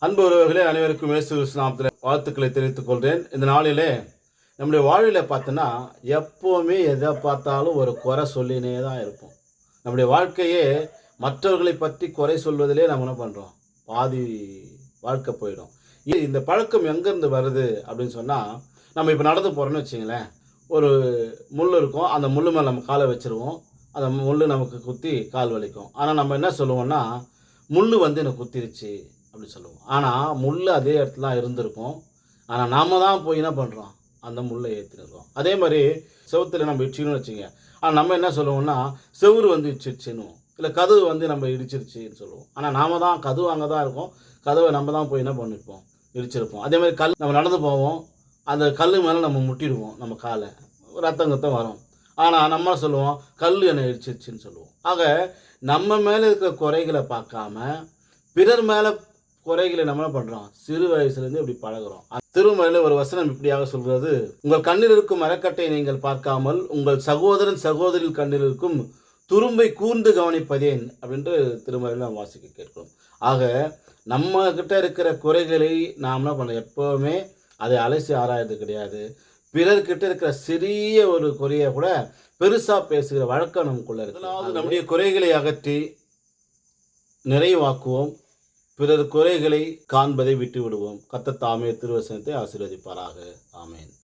அன்பு உறவுகளே, அனைவருக்கும் இயேசு கிறிஸ்து நாமத்தில் வாழ்த்துக்களை தெரிவித்துக் கொள்கிறேன். இந்த நாளிலே நம்முடைய வாழ்வில் பார்த்தோன்னா எப்போவுமே எதை பார்த்தாலும் ஒரு குறை சொல்லினே தான் இருப்போம். நம்முடைய வாழ்க்கையே மற்றவர்களை பற்றி குறை சொல்வதிலே நம்ம என்ன பண்ணுறோம், பாதி வாழ்க்கை போயிடும். இந்த பழக்கம் எங்கேருந்து வருது அப்படின்னு சொன்னால், நம்ம இப்போ நடந்து போகிறோன்னு வச்சுங்களேன், ஒரு முள் இருக்கும், அந்த முள் மேலே நம்ம காலை வச்சுருவோம், அந்த முள் நமக்கு குத்தி கால் வலிக்கும். ஆனால் நம்ம என்ன சொல்லுவோம்னா, முள் வந்து எனக்கு குத்திருச்சு அப்படின்னு சொல்லுவோம். ஆனால் முள் அதே இடத்துல தான் இருந்திருக்கும். ஆனால் நாம தான் போய் என்ன பண்ணுறோம், அந்த முள்ளை ஏற்றிருக்கோம். அதே மாதிரி செவுத்துல நம்ம இடிச்சிக்கணும்னு வச்சுங்க. ஆனால் நம்ம என்ன சொல்லுவோம்னா, செவுரு வந்து இடிச்சிருச்சுன்னுவோம், இல்லை கதவு வந்து நம்ம இடிச்சிருச்சுன்னு சொல்லுவோம். ஆனால் நாம தான் கதவு அங்கே தான் இருக்கும், கதவை நம்ம தான் போய் என்ன பண்ணியிருப்போம், இடிச்சிருப்போம். அதே மாதிரி கல் நம்ம நடந்து போவோம், அந்த கல் மேலே நம்ம முட்டிடுவோம், நம்ம காலை ரத்தம் கத்தம் வரும். ஆனால் நம்ம சொல்லுவோம், கல் என்னை இடிச்சிருச்சுன்னு சொல்லுவோம். ஆக நம்ம மேலே இருக்கிற குறைகளை பார்க்காம பிறர் மேலே குறைகளை நம்ம என்ன பண்ணுறோம், சிறு வயசுலேருந்து இப்படி பழகுறோம். திருமறையில் ஒரு வசனம் இப்படியாக சொல்கிறது, உங்கள் கண்ணில் இருக்கும் மரக்கட்டை நீங்கள் பார்க்காமல் உங்கள் சகோதரன் சகோதரில் கண்ணில் இருக்கும் துரும்பை கூர்ந்து கவனிப்பதேன் அப்படின்ட்டு திருமறையில் நாம் வாசிக்க கேட்கிறோம். ஆக நம்ம கிட்ட இருக்கிற குறைகளை நாம் என்ன பண்ணோம், எப்போவுமே அதை அலசி ஆராயது கிடையாது. பிறர்கிட்ட இருக்கிற சிறிய ஒரு குறையை கூட பெருசாக பேசுகிற வழக்கம் நமக்குள்ள இருக்கு. அதாவது நம்முடைய குறைகளை அகற்றி நிறைவாக்குவோம், பிறர் குறைகளை காண்பதை விட்டு விடுவோம். கர்த்தர் தாமே திருவசனத்தை ஆசீர்வதிப்பாராக. ஆமேன்.